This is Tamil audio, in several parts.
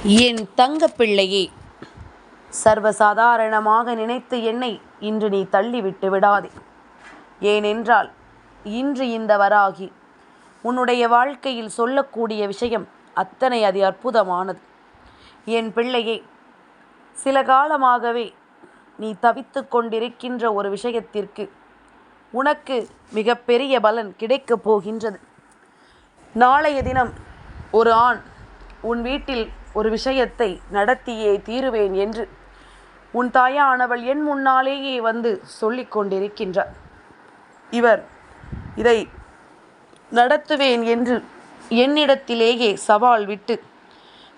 என் தங்கப்பிள்ளையே, சர்வசாதாரணமாக நினைத்து என்னை இன்று நீ தள்ளிவிட்டு விடாதே. ஏனென்றால் இன்று இந்த வராகி உன்னுடைய வாழ்க்கையில் சொல்லக்கூடிய விஷயம் அத்தனை அற்புதமானது. என் பிள்ளையே, சில காலமாகவே நீ தவித்து கொண்டிருக்கின்ற ஒரு விஷயத்திற்கு உனக்கு மிகப்பெரிய பலன் கிடைக்கப் போகின்றது. நாளைய தினம் ஒரு ஆண் உன் வீட்டில் ஒரு விஷயத்தை நடத்தியே தீருவேன் என்று உன் தாயானவள் என் முன்னாலேயே வந்து சொல்லி கொண்டிருக்கின்றார். இவர் இதை நடத்துவேன் என்று என்னிடத்திலேயே சவால் விட்டு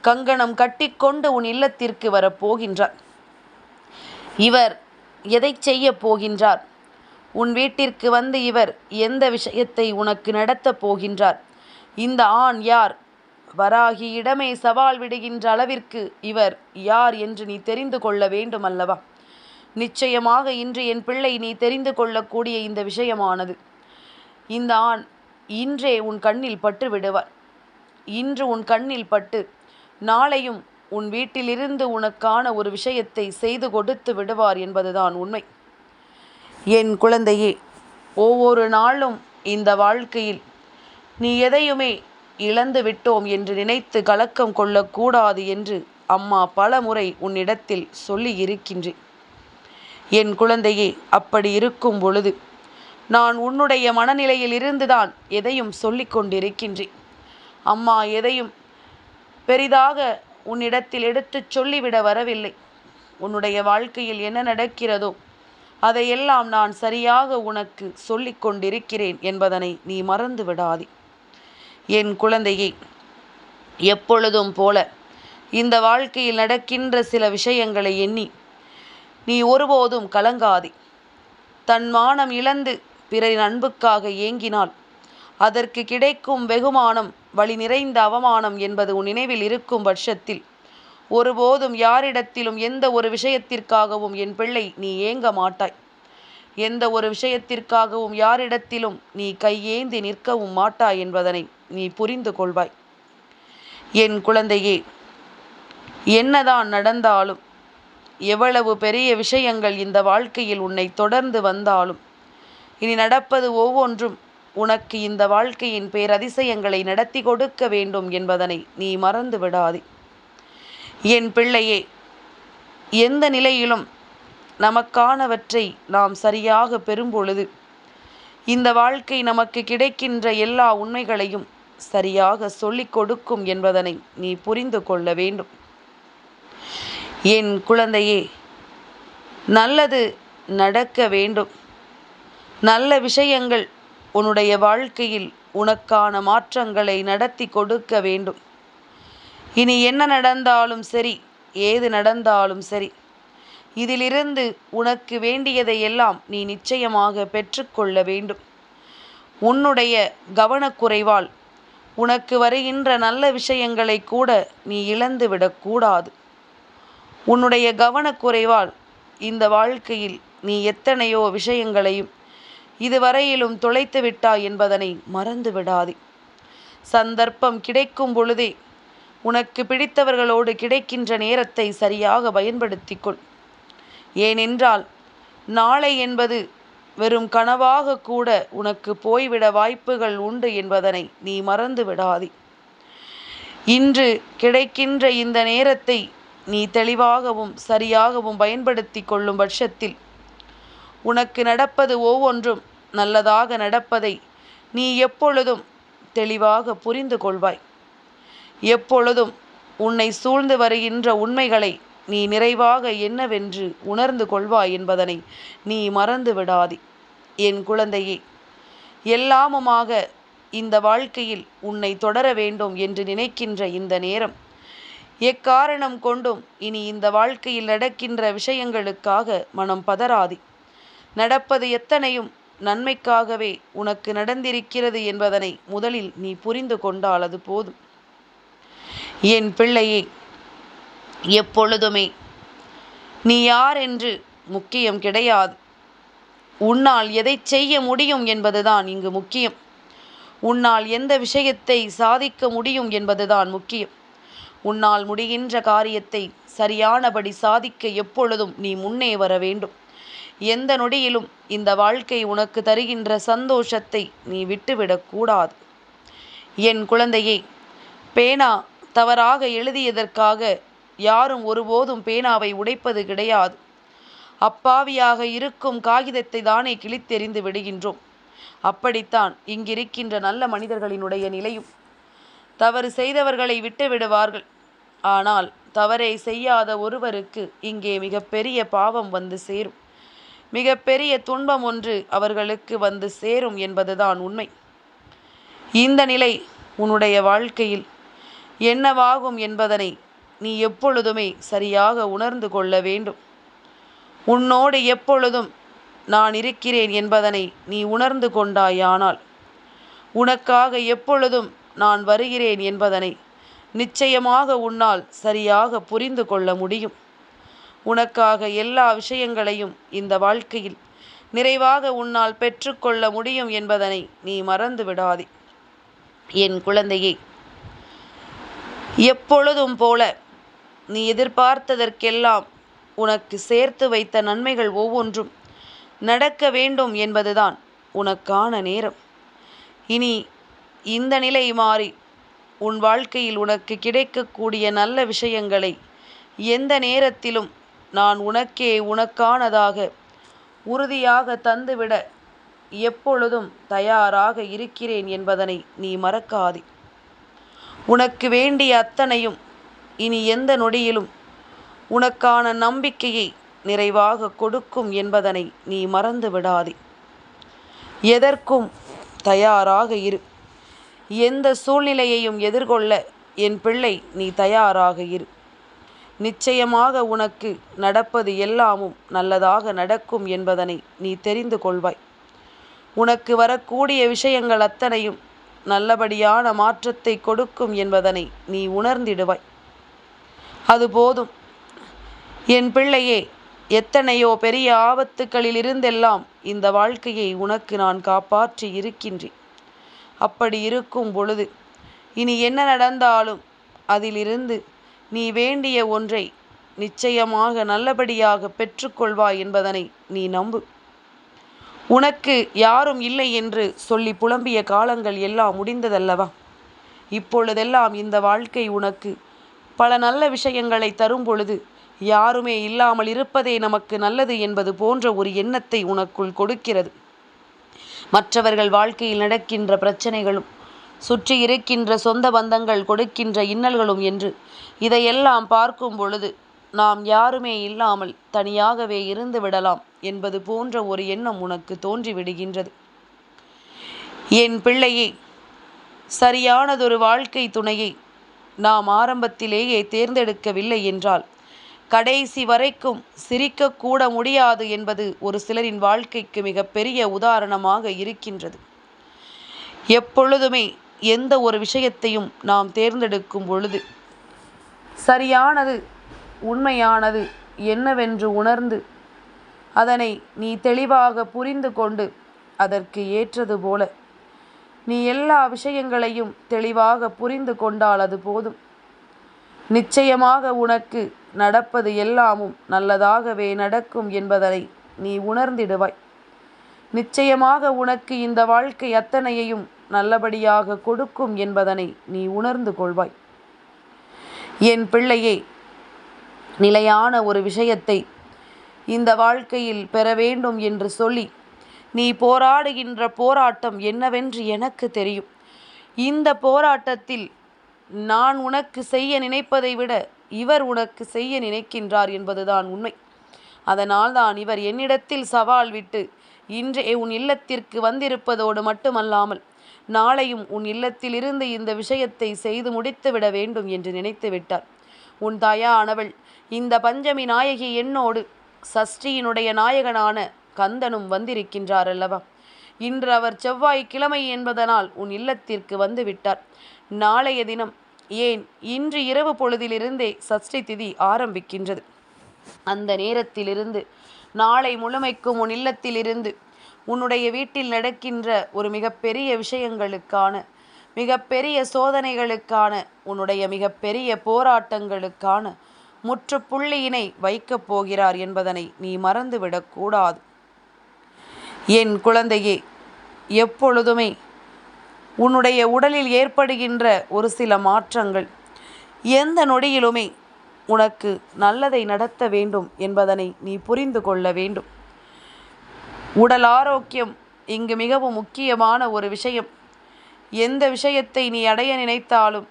கங்கணம் கட்டிக்கொண்டு உன் இல்லத்திற்கு வரப்போகின்றார். இவர் எதை செய்ய போகின்றார்? உன் வீட்டிற்கு வந்து இவர் எந்த விஷயத்தை உனக்கு நடத்தப் போகின்றார்? இந்த ஆண் யார்? வராகியிடமே சவால் விடுகின்ற அளவிற்கு இவர் யார் என்று நீ தெரிந்து கொள்ள வேண்டும் அல்லவா? நிச்சயமாக இன்று என் பிள்ளை நீ தெரிந்து கொள்ளக்கூடிய இந்த விஷயமானது, இந்த ஆண் இன்றே உன் கண்ணில் பட்டு விடுவார். இன்று உன் கண்ணில் பட்டு நாளையும் உன் வீட்டிலிருந்து உனக்கான ஒரு விஷயத்தை செய்து கொடுத்து விடுவார் என்பதுதான் உண்மை. என் குழந்தையே, ஒவ்வொரு நாளும் இந்த வாழ்க்கையில் நீ எதையுமே இழந்து விட்டோம் என்று நினைத்து கலக்கம் கொள்ளக்கூடாது என்று அம்மா பல முறை உன்னிடத்தில் சொல்லி இருக்கின்றேன். என் குழந்தையே, அப்படி இருக்கும் பொழுது நான் உன்னுடைய மனநிலையில் இருந்துதான் எதையும் சொல்லி கொண்டிருக்கின்றேன். அம்மா எதையும் பெரிதாக உன்னிடத்தில் எடுத்து சொல்லிவிட வரவில்லை. உன்னுடைய வாழ்க்கையில் என்ன நடக்கிறதோ அதையெல்லாம் நான் சரியாக உனக்கு சொல்லி கொண்டிருக்கிறேன் என்பதனை நீ மறந்து விடாதே. என் குழந்தையை, எப்பொழுதும் போல இந்த வாழ்க்கையில் நடக்கின்ற சில விஷயங்களை எண்ணி நீ ஒருபோதும் கலங்காதே. தன் மானம் இழந்து பிறரின் அன்புக்காக ஏங்கினால் அதற்கு கிடைக்கும் வெகுமானம் வலி நிறைந்த அவமானம் என்பது உன் நினைவில் இருக்கும் பட்சத்தில் ஒருபோதும் யாரிடத்திலும் எந்த ஒரு விஷயத்திற்காகவும் என் பிள்ளை நீ ஏங்க மாட்டாய். எந்த ஒரு விஷயத்திற்காகவும் யாரிடத்திலும் நீ கையேந்தி நிற்கவும் மாட்டாய் என்பதனை நீ புரிந்து கொள்வாய். என் குழந்தையே, என்னதான் நடந்தாலும், எவ்வளவு பெரிய விஷயங்கள் இந்த வாழ்க்கையில் உன்னை தொடர்ந்து வந்தாலும், இனி நடப்பது ஒவ்வொன்றும் உனக்கு இந்த வாழ்க்கையின் பேரதிசயங்களை நடத்தி கொடுக்க வேண்டும் என்பதனை நீ மறந்து விடாதே. என் பிள்ளையே, எந்த நிலையிலும் நமக்கானவற்றை நாம் சரியாக பெறும்பொழுது இந்த வாழ்க்கை நமக்கு கிடைக்கின்ற எல்லா உண்மைகளையும் சரியாக சொல்லிக் கொடுக்கும் என்பதனை நீ புரிந்து கொள்ள வேண்டும். என் குழந்தையே, நல்லது நடக்க வேண்டும். நல்ல விஷயங்கள் உன்னுடைய வாழ்க்கையில் உனக்கான மாற்றங்களை நடத்தி கொடுக்க வேண்டும். இனி என்ன நடந்தாலும் சரி, ஏது நடந்தாலும் சரி, இதிலிருந்து உனக்கு வேண்டியதை எல்லாம் நீ நிச்சயமாக பெற்றுக்கொள்ள வேண்டும். உன்னுடைய கவனக்குறைவால் உனக்கு வருகின்ற நல்ல விஷயங்களை கூட நீ இழந்துவிடக்கூடாது. உன்னுடைய கவனக்குறைவால் இந்த வாழ்க்கையில் நீ எத்தனையோ விஷயங்களையும் இதுவரையிலும் தொலைத்து விட்டாய் என்பதனை மறந்து விடாதே. சந்தர்ப்பம் கிடைக்கும் பொழுதே உனக்கு பிடித்தவர்களோடு கிடைக்கின்ற நேரத்தை சரியாக பயன்படுத்திக்கொள். ஏனென்றால் நாளை என்பது வெறும் கனவாக கூட உனக்கு போய்விட வாய்ப்புகள் உண்டு என்பதனை நீ மறந்து விடாதே. இன்று கிடைக்கின்ற இந்த நேரத்தை நீ தெளிவாகவும் சரியாகவும் பயன்படுத்தி கொள்ளும் பட்சத்தில் உனக்கு நடப்பது ஒவ்வொன்றும் நல்லதாக நடப்பதை நீ எப்பொழுதும் தெளிவாக புரிந்து கொள்வாய். எப்பொழுதும் உன்னை சூழ்ந்து வருகின்ற உண்மைகளை நீ நிறைவாக என்னவென்று உணர்ந்து கொள்வாய் என்பதனை நீ மறந்து விடாதே. என் குழந்தையே, எல்லாமுமாக இந்த வாழ்க்கையில் உன்னை தொடர வேண்டும் என்று நினைக்கின்ற இந்த நேரம், எக்காரணம் கொண்டும் இனி இந்த வாழ்க்கையில் நடக்கின்ற விஷயங்களுக்காக மனம் பதறாதே. நடப்பது எத்தனையும் நன்மைக்காகவே உனக்கு நடந்திருக்கிறது என்பதனை முதலில் நீ புரிந்து கொண்டால் அது போதும். என் பிள்ளையே, எப்பொழுதுமே நீ யார் என்று முக்கியம் கிடையாது. உன்னால் எதை செய்ய முடியும் என்பதுதான் இங்கு முக்கியம். உன்னால் எந்த விஷயத்தை சாதிக்க முடியும் என்பதுதான் முக்கியம். உன்னால் முடிகின்ற காரியத்தை சரியானபடி சாதிக்க எப்பொழுதும் நீ முன்னே வர வேண்டும். எந்த நொடியிலும் இந்த வாழ்க்கை உனக்கு தருகின்ற சந்தோஷத்தை நீ விட்டுவிடக்கூடாது. என் குழந்தையே, பேனா தவறாக எழுதியதற்காக யாரும் ஒருபோதும் பேனாவை உடைப்பது கிடையாது. அப்பாவியாக இருக்கும் காகிதத்தை தானே கிழித்தெறிந்து விடுகின்றோம். அப்படித்தான் இங்கிருக்கின்ற நல்ல மனிதர்களினுடைய நிலையும். தவறு செய்தவர்களை விட்டு விடுவார்கள். ஆனால் தவறை செய்யாத ஒருவருக்கு இங்கே மிகப்பெரிய பாவம் வந்து சேரும். மிகப்பெரிய துன்பம் ஒன்று அவர்களுக்கு வந்து சேரும் என்பதுதான் உண்மை. இந்த நிலை உன்னுடைய வாழ்க்கையில் என்னவாகும் என்பதனை நீ எப்பொழுதுமே சரியாக உணர்ந்து கொள்ள வேண்டும். உன்னோடு எப்பொழுதும் நான் இருக்கிறேன் என்பதனை நீ உணர்ந்து கொண்டாயானால், உனக்காக எப்பொழுதும் நான் வருகிறேன் என்பதனை நிச்சயமாக உன்னால் சரியாக புரிந்து கொள்ள முடியும். உனக்காக எல்லா விஷயங்களையும் இந்த வாழ்க்கையில் நிறைவாக உன்னால் பெற்றுக்கொள்ள முடியும் என்பதனை நீ மறந்து விடாதே. என் குழந்தையே, எப்பொழுதும் போல நீ எதிர்பார்த்ததற்கெல்லாம் உனக்கு சேர்த்து வைத்த நன்மைகள் ஒவ்வொன்றும் நடக்க வேண்டும் என்பதுதான் உனக்கான நேரம். இனி இந்த நிலை மாறி உன் வாழ்க்கையில் உனக்கு கிடைக்கக்கூடிய நல்ல விஷயங்களை எந்த நேரத்திலும் நான் உனக்கானதாக உறுதியாக தந்துவிட எப்பொழுதும் தயாராக இருக்கிறேன் என்பதனை நீ மறக்காதே. உனக்கு வேண்டிய அத்தனையும் இனி எந்த நொடியிலும் உனக்கான நம்பிக்கையை நிறைவாக கொடுக்கும் என்பதனை நீ மறந்து விடாதே. எதற்கும் தயாராக இரு. எந்த சூழ்நிலையையும் எதிர்கொள்ள என் பிள்ளை நீ தயாராக இரு. நிச்சயமாக உனக்கு நடப்பது எல்லாமும் நல்லதாக நடக்கும் என்பதனை நீ தெரிந்து கொள்வாய். உனக்கு வரக்கூடிய விஷயங்கள் அத்தனையும் நல்லபடியான மாற்றத்தை கொடுக்கும் என்பதனை நீ உணர்ந்திடுவாய். அது போதும் என் பிள்ளையே. எத்தனையோ பெரிய ஆபத்துக்களில் இருந்தெல்லாம் இந்த வாழ்க்கையை உனக்கு நான் காப்பாற்றி இருக்கின்றேன். அப்படி இருக்கும் பொழுது இனி என்ன நடந்தாலும் அதிலிருந்து நீ வேண்டிய ஒன்றை நிச்சயமாக நல்லபடியாக பெற்றுக்கொள்வாய் என்பதனை நீ நம்பு. உனக்கு யாரும் இல்லை என்று சொல்லி புலம்பிய காலங்கள் எல்லாம் முடிந்ததல்லவா? இப்பொழுதெல்லாம் இந்த வாழ்க்கை உனக்கு பல நல்ல விஷயங்களை தரும் பொழுது யாருமே இல்லாமல் இருப்பதே நமக்கு நல்லது என்பது போன்ற ஒரு எண்ணத்தை உனக்குள் கொடுக்கிறது. மற்றவர்கள் வாழ்க்கையில் நடக்கின்ற பிரச்சனைகளும் சுற்றி இருக்கின்ற சொந்த பந்தங்கள் கொடுக்கின்ற இன்னல்களும் என்று இதையெல்லாம் பார்க்கும் பொழுது நாம் யாருமே இல்லாமல் தனியாகவே இருந்து விடலாம் என்பது போன்ற ஒரு எண்ணம் உனக்கு தோன்றிவிடுகின்றது. என் பிள்ளையே, சரியானதொரு வாழ்க்கை துணையை நாம் ஆரம்பத்திலேயே தேர்ந்தெடுக்கவில்லை என்றால் கடைசி வரைக்கும் சிரிக்கக்கூட முடியாது என்பது ஒரு சிலரின் வாழ்க்கைக்கு மிகப்பெரிய உதாரணமாக இருக்கின்றது. எப்பொழுதுமே எந்த ஒரு விஷயத்தையும் நாம் தேர்ந்தெடுக்கும் பொழுது சரியானது உண்மையானது என்னவென்று உணர்ந்து அதனை நீ தெளிவாக புரிந்து கொண்டு அதற்கு ஏற்றது போல நீ எல்லா விஷயங்களையும் தெளிவாக புரிந்து கொண்டால் அது போதும். நிச்சயமாக உனக்கு நடப்பது எல்லாமும் நல்லதாகவே நடக்கும் என்பதனை நீ உணர்ந்திடுவாய். நிச்சயமாக உனக்கு இந்த வாழ்க்கை அத்தனையையும் நல்லபடியாக கொடுக்கும் என்பதனை நீ உணர்ந்து கொள்வாய். என் பிள்ளையே, நிலையான ஒரு விஷயத்தை இந்த வாழ்க்கையில் பெற வேண்டும் என்று சொல்லி நீ போராடுகின்ற போராட்டம் என்னவென்று எனக்கு தெரியும். இந்த போராட்டத்தில் நான் உனக்கு செய்ய நினைப்பதை விட இவர் உனக்கு செய்ய நினைக்கின்றார் என்பதுதான் உண்மை. அதனால் தான் இவர் என்னிடத்தில் சவால் விட்டு இன்றே உன் இல்லத்திற்கு வந்திருப்பதோடு மட்டுமல்லாமல் நாளையும் உன் இல்லத்திலிருந்து இந்த விஷயத்தை செய்து முடித்துவிட வேண்டும் என்று நினைத்து விட்டார். உன் தாயானவள் இந்த பஞ்சமி நாயகி என்னோடு சஷ்டியினுடைய நாயகனான கந்தனும் வந்திருக்கின்றார் அல்லவா? இன்று அவர் செவ்வாய்க்கிழமை என்பதனால் உன் இல்லத்திற்கு வந்து விட்டார். நாளைய தினம், ஏன் இன்று இரவு பொழுதிலிருந்தே சஷ்டி திதி ஆரம்பிக்கின்றது. அந்த நேரத்திலிருந்து நாளை முழுமைக்கும் உன் இல்லத்திலிருந்து உன்னுடைய வீட்டில் நடக்கின்ற ஒரு மிகப்பெரிய விஷயங்களுக்கான மிகப்பெரிய சோதனைகளுக்கான, உன்னுடைய மிகப்பெரிய போராட்டங்களுக்கான முற்றுப்புள்ளியினை வைக்கப் போகிறார் என்பதனை நீ மறந்துவிடக்கூடாது. என் குழந்தையே, எப்பொழுதுமே உன்னுடைய உடலில் ஏற்படுகின்ற ஒரு சில மாற்றங்கள் எந்த நொடியிலுமே உனக்கு நல்லதை நடத்த வேண்டும் என்பதனை நீ புரிந்து கொள்ள வேண்டும். உடல் ஆரோக்கியம் இங்கு மிகவும் முக்கியமான ஒரு விஷயம். எந்த விஷயத்தை நீ அடைய நினைத்தாலும்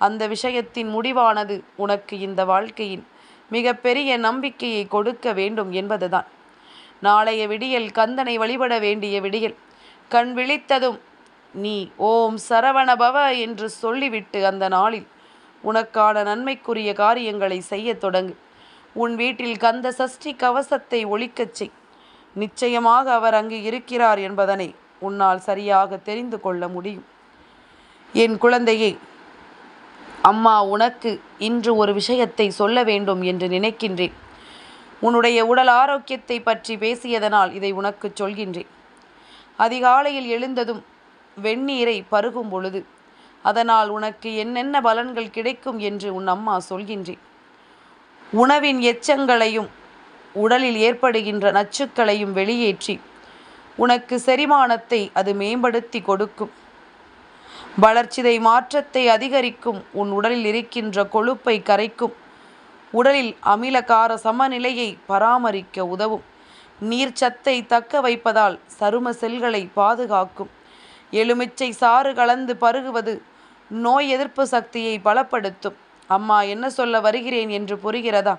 அந்த விஷயத்தின் முடிவானது உனக்கு இந்த வாழ்க்கையின் மிகப்பெரிய நம்பிக்கையை கொடுக்க வேண்டும் என்பதுதான். நாளைய விடியல் கந்தனை வழிபட வேண்டிய விடியல். கண் விழித்ததும் நீ ஓம் சரவணபவ என்று சொல்லிவிட்டு அந்த நாளில் உனக்கான நன்மைக்குரிய காரியங்களை செய்ய தொடங்கு. உன் வீட்டில் கந்த சஷ்டி கவசத்தை ஒலிக்கச் செய். நிச்சயமாக அவர் அங்கு இருக்கிறார் என்பதனை உன்னால் சரியாக தெரிந்து கொள்ள முடியும். என் குழந்தையே, அம்மா உனக்கு இன்று ஒரு விஷயத்தை சொல்ல வேண்டும் என்று நினைக்கின்றேன். உன்னுடைய உடல் ஆரோக்கியத்தை பற்றி பேசியதனால் இதை உனக்கு சொல்கின்றேன். அதிகாலையில் எழுந்ததும் வெந்நீரை பருகும் பொழுது அதனால் உனக்கு என்னென்ன பலன்கள் கிடைக்கும் என்று உன் அம்மா சொல்கின்றேன். உணவின் எச்சங்களையும் உடலில் ஏற்படுகின்ற நச்சுக்களையும் வெளியேற்றி உனக்கு செரிமானத்தை அது மேம்படுத்தி கொடுக்கும். வளர்ச்சிதை மாற்றத்தை அதிகரிக்கும். உன் உடலில் இருக்கின்ற கொழுப்பை கரைக்கும். உடலில் அமிலகார சமநிலையை பராமரிக்க உதவும். நீர்ச்சத்தை தக்க வைப்பதால் சரும செல்களை பாதுகாக்கும். எலுமிச்சை சாறு கலந்து பருகுவது நோய் எதிர்ப்பு சக்தியை பலப்படுத்தும். அம்மா என்ன சொல்ல வருகிறேன் என்று புரிகிறதா?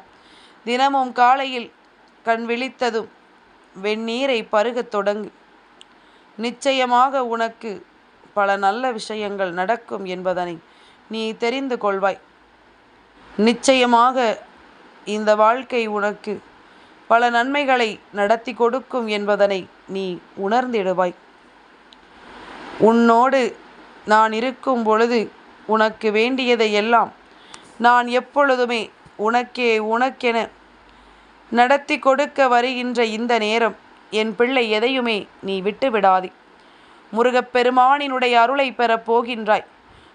தினமும் காலையில் கண் விழித்ததும் வெந்நீரை பருகத் தொடங்கு. நிச்சயமாக உனக்கு பல நல்ல விஷயங்கள் நடக்கும் என்பதனை நீ தெரிந்து கொள்வாய். நிச்சயமாக இந்த வாழ்க்கை உனக்கு பல நன்மைகளை நடத்தி கொடுக்கும் என்பதனை நீ உணர்ந்திடுவாய். உன்னோடு நான் இருக்கும் பொழுது உனக்கு வேண்டியதை எல்லாம் நான் எப்பொழுதுமே உனக்கென நடத்தி கொடுக்க வருகின்ற இந்த நேரம் என் பிள்ளை, எதையுமே நீ விட்டுவிடாதே. முருகப்பெருமானினுடைய அருளை பெறப் போகின்றாய்.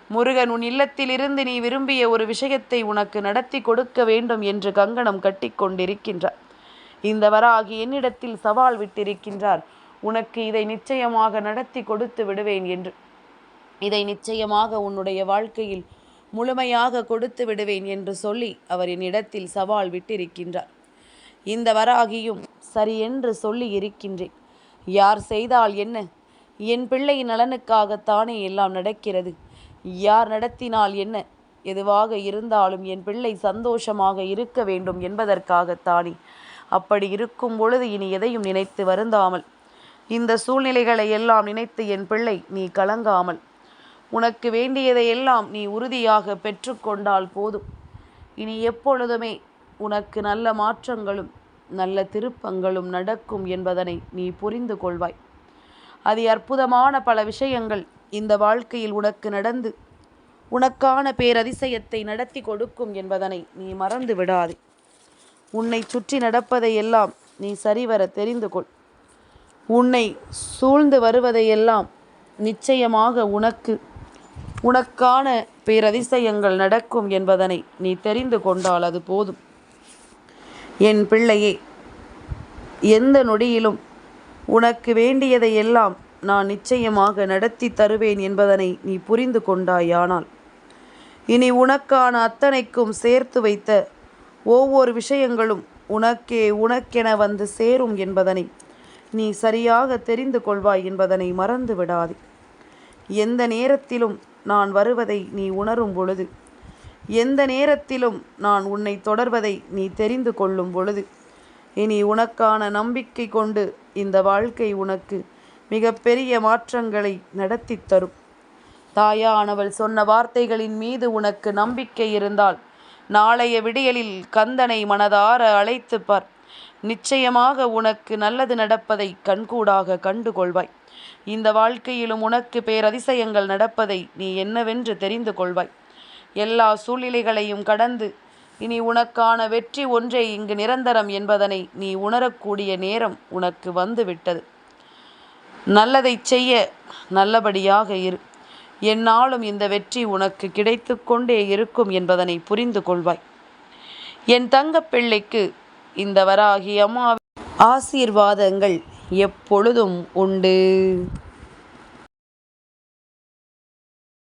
முருகன் உன் இல்லத்திலிருந்து நீ விரும்பிய ஒரு விஷயத்தை உனக்கு நடத்தி கொடுக்க வேண்டும் என்று கங்கணம் கட்டி கொண்டிருக்கின்றார். இந்த வராகி என்னிடத்தில் சவால் விட்டிருக்கின்றார். உனக்கு இதை நிச்சயமாக நடத்தி கொடுத்து விடுவேன் என்று. இதை நிச்சயமாக உன்னுடைய வாழ்க்கையில் முழுமையாக கொடுத்து விடுவேன் என்று சொல்லி அவர் என்னிடத்தில் சவால் விட்டிருக்கின்றார். இந்த வராகியும் சரி என்று சொல்லி இருக்கின்றேன். யார் செய்தால் என்ன? என் பிள்ளை நலனுக்காகத்தானே எல்லாம் நடக்கிறது. யார் நடத்தினால் என்ன? எதுவாக இருந்தாலும் என் பிள்ளை சந்தோஷமாக இருக்க வேண்டும் என்பதற்காகத்தானே. அப்படி இருக்கும் பொழுது இனி எதையும் நினைத்து வருந்தாமல், இந்த சூழ்நிலைகளை எல்லாம் நினைத்து என் பிள்ளை நீ கலங்காமல், உனக்கு வேண்டியதையெல்லாம் நீ உறுதியாக பெற்றுக்கொண்டால் போதும். இனி எப்பொழுதுமே உனக்கு நல்ல மாற்றங்களும் நல்ல திருப்பங்களும் நடக்கும் என்பதனை நீ புரிந்து கொள்வாய். அதி அற்புதமான பல விஷயங்கள் இந்த வாழ்க்கையில் உனக்கு நடந்து உனக்கான பேரதிசயத்தை நடத்தி கொடுக்கும் என்பதனை நீ மறந்து விடாதே. உன்னை சுற்றி நடப்பதையெல்லாம் நீ சரிவர தெரிந்து கொள். உன்னை சூழ்ந்து வருவதையெல்லாம் நிச்சயமாக உனக்கான பேரதிசயங்கள் நடக்கும் என்பதனை நீ தெரிந்து கொண்டால் அது போதும். என் பிள்ளையே, எந்த நொடியிலும் உனக்கு வேண்டியதையெல்லாம் நான் நிச்சயமாக நடத்தி தருவேன் என்பதனை நீ புரிந்து கொண்டாயானால் இனி உனக்கான அத்தனைக்கும் சேர்த்து வைத்த ஒவ்வொரு விஷயங்களும் உனக்கென வந்து சேரும் என்பதனை நீ சரியாக தெரிந்து கொள்வாய் என்பதனை மறந்து விடாதே. எந்த நேரத்திலும் நான் வருவதை நீ உணரும் பொழுது, எந்த நேரத்திலும் நான் உன்னை தொடர்வதை நீ தெரிந்து கொள்ளும் பொழுது, இனி உனக்கான நம்பிக்கை கொண்டு இந்த வாழ்க்கை உனக்கு மிகப்பெரிய மாற்றங்களை நடத்தி தரும். தாயானவள் சொன்ன வார்த்தைகளின் மீது உனக்கு நம்பிக்கை இருந்தால் நாளைய விடியலில் கந்தனை மனதார அழைத்து பார். நிச்சயமாக உனக்கு நல்லது நடப்பதை கண்கூடாக கண்டு கொள்வாய். இந்த வாழ்க்கையிலும் உனக்கு பேரதிசயங்கள் நடப்பதை நீ என்னவென்று தெரிந்து கொள்வாய். எல்லா சூழ்நிலைகளையும் கடந்து இனி உனக்கான வெற்றி ஒன்றே இங்கு நிரந்தரம் என்பதனை நீ உணரக்கூடிய நேரம் உனக்கு வந்து விட்டது. நல்லதை செய்ய நல்லபடியாக இரு. எந்நாளும் இந்த வெற்றி உனக்கு கிடைத்து கொண்டே இருக்கும் என்பதனை புரிந்து கொள்வாய். என் தங்கப் பிள்ளைக்கு இந்த வராகி அம்மாவின் ஆசீர்வாதங்கள் எப்பொழுதும் உண்டு.